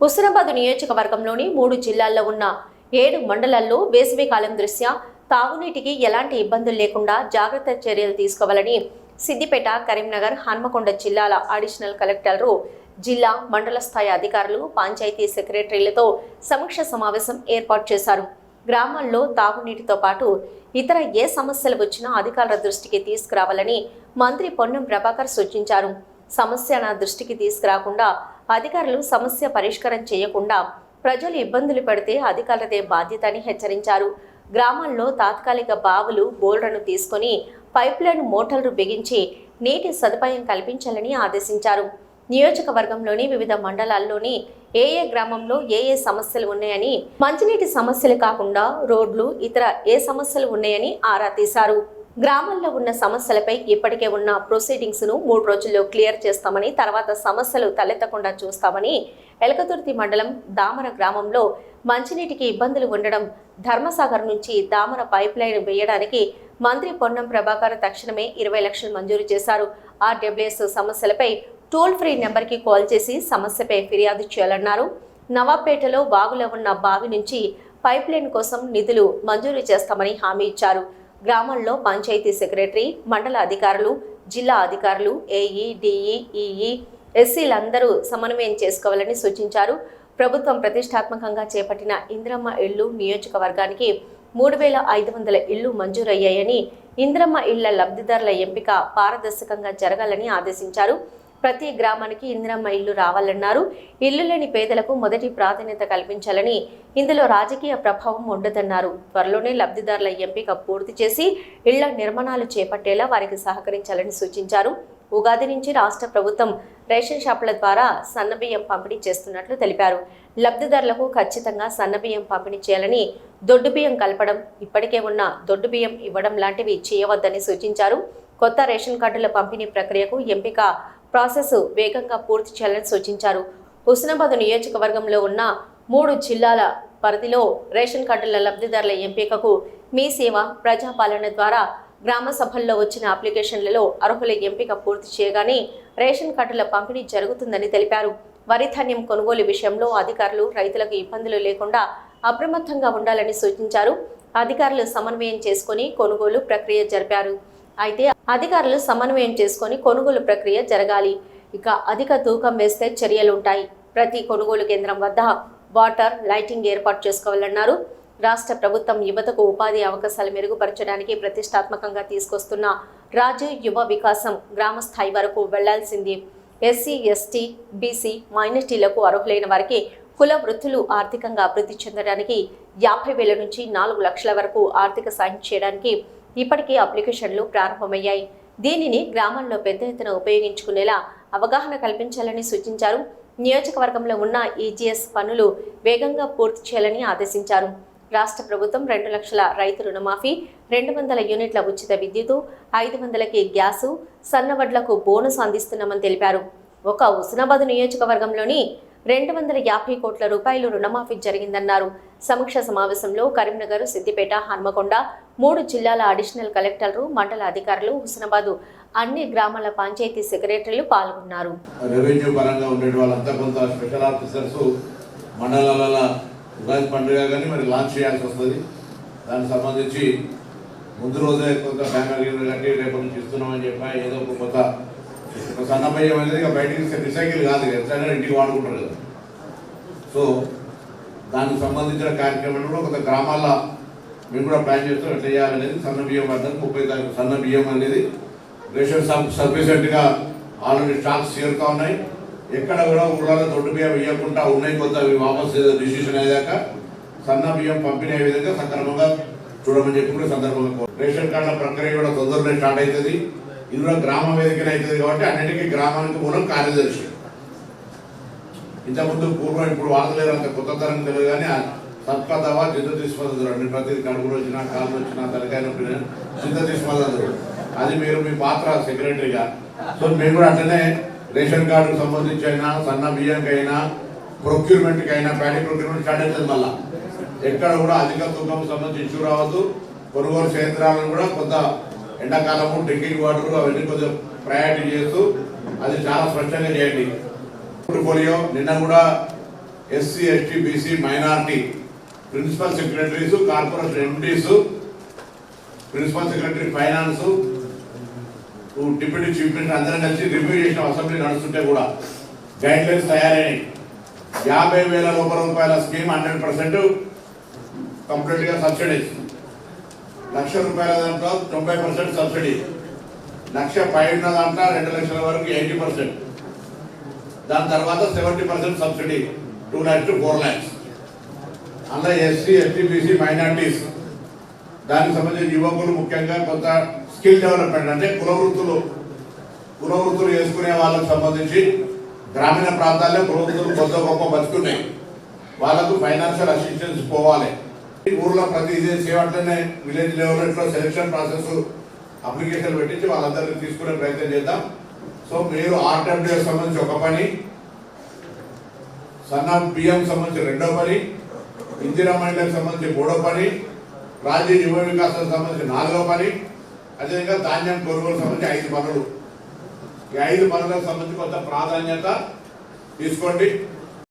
హుస్నాబాద్ నియోజకవర్గంలోని 3 జిల్లాల్లో ఉన్న 7 మండలాల్లో వేసవికాలం దృష్ట్యా తాగునీటికి ఎలాంటి ఇబ్బందులు లేకుండా జాగ్రత్త చర్యలు తీసుకోవాలని సిద్దిపేట, కరీంనగర్, హన్మకొండ జిల్లాల అడిషనల్ కలెక్టర్లు, జిల్లా, మండల స్థాయి అధికారులు, పంచాయతీ సెక్రటరీలతో సమీక్ష సమావేశం ఏర్పాటు చేశారు. గ్రామాల్లో తాగునీటితో పాటు ఇతర ఏ సమస్యలు వచ్చినా అధికారుల దృష్టికి తీసుకురావాలని మంత్రి పొన్నం ప్రభాకర్ సూచించారు. సమస్య నా దృష్టికి తీసుకురాకుండా అధికారులు సమస్య పరిష్కారం చేయకుండా ప్రజలు ఇబ్బందులు పడితే అధికారులదే బాధ్యత అని హెచ్చరించారు. గ్రామాల్లో తాత్కాలిక బావులు, బోర్లను తీసుకొని పైప్లైన్ మోటార్లు బిగించి నీటి సదుపాయం కల్పించాలని ఆదేశించారు. నియోజకవర్గంలోని వివిధ మండలాల్లోని ఏ గ్రామంలో ఏ సమస్యలు ఉన్నాయని, మంచినీటి సమస్యలు కాకుండా రోడ్లు, ఇతర ఏ సమస్యలు ఉన్నాయని ఆరా తీశారు. గ్రామాల్లో ఉన్న సమస్యలపై ఇప్పటికే ఉన్న ప్రొసీడింగ్స్ ను 3 రోజుల్లో క్లియర్ చేస్తామని, తర్వాత సమస్యలు తలెత్తకుండా చూస్తామని, ఎలకతుర్తి మండలం దామర గ్రామంలో మంచినీటికి ఇబ్బందులు ఉండడం, ధర్మసాగర్ నుంచి దామర పైప్ లైన్ వేయడానికి మంత్రి పొన్నం ప్రభాకర్ తక్షణమే 20 లక్షలు మంజూరు చేశారు. ఆర్డబ్ల్యూఎస్ సమస్యలపై టోల్ ఫ్రీ నెంబర్కి కాల్ చేసి సమస్యపై ఫిర్యాదు చేయాలన్నారు. నవాబ్పేటలో వాగులో ఉన్న బావి నుంచి పైప్ లైన్ కోసం నిధులు మంజూరు చేస్తామని హామీ ఇచ్చారు. గ్రామాల్లో పంచాయతీ సెక్రటరీ, మండల అధికారులు, జిల్లా అధికారులు, ఏఈ, డిఈ, ఈఈ, ఎస్సీలందరూ సమన్వయం చేసుకోవాలని సూచించారు. ప్రభుత్వం ప్రతిష్టాత్మకంగా చేపట్టిన ఇందిరమ్మ ఇళ్లు నియోజకవర్గానికి 3500 ఇళ్లు మంజూరయ్యాయని, ఇందిరమ్మ ఇళ్ల లబ్ధిదారుల ఎంపిక పారదర్శకంగా జరగాలని ఆదేశించారు. ప్రతి గ్రామానికి ఇందిరమ్మ ఇల్లు రావాలన్నారు. ఇల్లు లేని పేదలకు మొదటి ప్రాధాన్యత కల్పించాలని, ఇందులో రాజకీయ ప్రభావం ఉండదన్నారు. త్వరలోనే లబ్ధిదారుల ఎంపిక పూర్తి చేసి ఇళ్ల నిర్మాణాలు చేపట్టేలా వారికి సహకరించాలని సూచించారు. ఉగాది నుంచి రాష్ట్ర ప్రభుత్వం రేషన్ షాపుల ద్వారా సన్నబియ్యం పంపిణీ చేస్తున్నట్లు తెలిపారు. లబ్ధిదారులకు ఖచ్చితంగా సన్నబియ్యం పంపిణీ చేయాలని, దొడ్డు బియ్యం కలపడం, ఇప్పటికే ఉన్న దొడ్డు బియ్యం ఇవ్వడం లాంటివి చేయవద్దని సూచించారు. కొత్త రేషన్ కార్డుల పంపిణీ ప్రక్రియకు ఎంపిక ప్రాసెస్ వేగంగా పూర్తి చేయాలని సూచించారు. హుస్నాబాద్ నియోజకవర్గంలో ఉన్న 3 జిల్లాల పరిధిలో రేషన్ కార్డుల లబ్ధిదారుల ఎంపికకు మీ సేవ ప్రజాపాలన ద్వారా గ్రామ సభల్లో వచ్చిన అప్లికేషన్లలో అర్హుల ఎంపిక పూర్తి చేయగానే రేషన్ కార్డుల పంపిణీ జరుగుతుందని తెలిపారు. వరి ధాన్యం కొనుగోలు విషయంలో అధికారులు రైతులకు ఇబ్బందులు లేకుండా అప్రమత్తంగా ఉండాలని సూచించారు. అధికారులు సమన్వయం చేసుకుని కొనుగోలు ప్రక్రియ జరిపారు. అయితే అధికారులు సమన్వయం చేసుకొని కొనుగోలు ప్రక్రియ జరగాలి. ఇక అధిక తూకం వేస్తే చర్యలుంటాయి. ప్రతి కొనుగోలు కేంద్రం వద్ద వాటర్, లైటింగ్ ఏర్పాటు చేసుకోవాలన్నారు. రాష్ట్ర ప్రభుత్వం యువతకు ఉపాధి అవకాశాలు మెరుగుపరచడానికి ప్రతిష్టాత్మకంగా తీసుకొస్తున్న రాజు యువ వికాసం గ్రామ స్థాయి వరకు వెళ్లాల్సింది. ఎస్సీ, ఎస్టీ, బీసీ, మైనారిటీలకు అర్హులైన వారికి కుల వృత్తులు ఆర్థికంగా అభివృద్ధి చెందడానికి 50,000 నుంచి 4 లక్షల వరకు ఆర్థిక సాయం చేయడానికి ఇప్పటికే అప్లికేషన్లు ప్రారంభమయ్యాయి. దీనిని గ్రామాల్లో పెద్ద ఎత్తున ఉపయోగించుకునేలా అవగాహన కల్పించాలని సూచించారు. నియోజకవర్గంలో ఉన్న ఈజీఎస్ పనులు వేగంగా పూర్తి చేయాలని ఆదేశించారు. రాష్ట్ర ప్రభుత్వం 2 లక్షల రైతు రుణమాఫీ, 200 యూనిట్ల ఉచిత విద్యుత్, 500కి గ్యాసు, సన్నవడ్లకు బోనస్ అందిస్తున్నామని తెలిపారు. ఒక హుస్నాబాద్ నియోజకవర్గంలోని 250 కోట్ల రూపాయలు రుణమాఫీ జరిగిందన్నారు. సమీక్ష సమావేశంలో కరీంనగర్, సిద్దిపేట, హన్మకొండ 3 జిల్లాల అడిషనల్ కలెక్టర్లు, మండల అధికారులు, హుస్నాబాద్ అన్ని గ్రామాల పంచాయతీ సెక్రటరీలు పాల్గొన్నారు. రెవెన్యూ పరంగా ఉండే వాళ్ళంతా కొంత స్పెషల్ ఆఫీసర్స్ మండలాల ఉగాది పండుగ కానీ మరి లాంచ్ చేయాల్సి వస్తుంది. దానికి సంబంధించి ముందు రోజే కొంత బ్యానర్ కట్టి రేపటి నుంచి ఇస్తున్నామని చెప్పా. ఏదో కొత్త సన్నబయ్యం అనేది ఇక బయటికి రీసైకిల్ కాదు, ఎట్లయినా ఇంటికి వాడుకుంటారు కదా. సో దానికి సంబంధించిన కార్యక్రమంలో కొంత గ్రామాల్లో మేము కూడా ప్లాన్ చేస్తాం ఎట్లా చేయాలనేది. సన్న బియ్యం పడ్డారు 30 తారీఖు సన్న బియ్యం అనేది రేషన్ సఫిషియెంట్గా ఆల్రెడీ స్టాక్స్ చేరుతూ ఉన్నాయి. ఎక్కడ కూడా ఊళ్ళలో దొడ్డు బియ్యం ఇవ్వకుండా ఉన్నాయి, కొంత వాపస్ డిసిషన్ అయ్యాక సన్న బియ్యం పంపిణీ అయ్యే విధంగా సక్రమంగా చూడమని చెప్పి కూడా సందర్భంగా రేషన్ కార్డుల ప్రక్రియ కూడా తొందరగా స్టార్ట్ అవుతుంది. ఇది కూడా గ్రామ వేదికలు అవుతుంది కాబట్టి అన్నిటికీ గ్రామానికి మూలం కార్యదర్శి. ఇంతకుముందు పూర్వం ఇప్పుడు వాడలేరు, అంత కొత్త తరం తెలియదు. కానీ సబ్కా దవా జిద్ద తీసుకుంటారు. అన్ని ప్రతి కడుపులు వచ్చినా, కాళ్ళు వచ్చినా, తలకాయ నొప్పిన జిద్ద తీసుకుంటారు. అది మీరు మీ పాత్ర సెక్రటరీగా. సో మేము కూడా అట్లనే రేషన్ కార్డుకు సంబంధించి అయినా, సన్న బియ్యంకి అయినా, ప్రొక్యూర్మెంట్కి అయినా, ప్యాడీ ప్రొక్యూర్మెంట్ స్టార్ట్ అవుతుంది. మళ్ళీ ఎక్కడ కూడా అధిక తూకం సంబంధించి ఇష్యూ రావద్దు. కొనుగోలు కేంద్రాలను కూడా కొంత ఎండాకాలము డ్రింకింగ్ వాటర్ అవన్నీ కొంచెం ప్రయారిటీ చేస్తూ అది చాలా స్పష్టంగా చేయండి. పోలియో నిన్న కూడా SC ST BC minority principal secretaries, corporation MDs, principal secretary finance, deputy chief minister అందరం కలిసి రివ్యూ చేసిన అసెంబ్లీ నడుస్తుంటే కూడా గైడ్ లైన్స్ తయారైనాయి. 50,000 రూపాయల స్కీమ్ 100% కంప్లీట్ గా సబ్సిడీస్, ₹1,00,000 దాంట్లో 90% సబ్సిడీ, ₹1,00,000 పైన దాంట్లో 2,00,000 వరకు 80%, దాని తర్వాత 70% సబ్సిడీ 2 lakhs to 4 lakhs. అందులో ఎస్సీ ఎస్టీ బీసీ మైనార్టీస్ దానికి సంబంధించిన యువకులు ముఖ్యంగా కొంత స్కిల్ డెవలప్మెంట్ అంటే కుల వృత్తులు చేసుకునే వాళ్ళకు సంబంధించి గ్రామీణ ప్రాంతాల్లో కుల వృత్తులు కొంత గొప్ప బతుకున్నాయి, వాళ్ళకు ఫైనాన్షియల్ అసిస్టెన్స్ పోవాలి. ఊర్లో ప్రతి ఇదే సేవట్లనే విలేజ్ లెవెల్లో సెలక్షన్ ప్రాసెస్ అప్లికేషన్ పెట్టించి వాళ్ళందరినీ తీసుకునే ప్రయత్నం చేద్దాం. సో మీరు ఆర్డబ్ల్యూఎస్ సంబంధించి ఒక పని, సన్న బియ్యం సంబంధించి 2వ పని, ఇందిరా మహిళలకు సంబంధించి 3వ పని, రాజీవ్ యువ వికాసం సంబంధించి 4వ పని, అదేవిధంగా ధాన్యం కొనుగోలు సంబంధించి 5 పనులు. ఈ 5 పనులకు సంబంధించి కొంత ప్రాధాన్యత తీసుకోండి.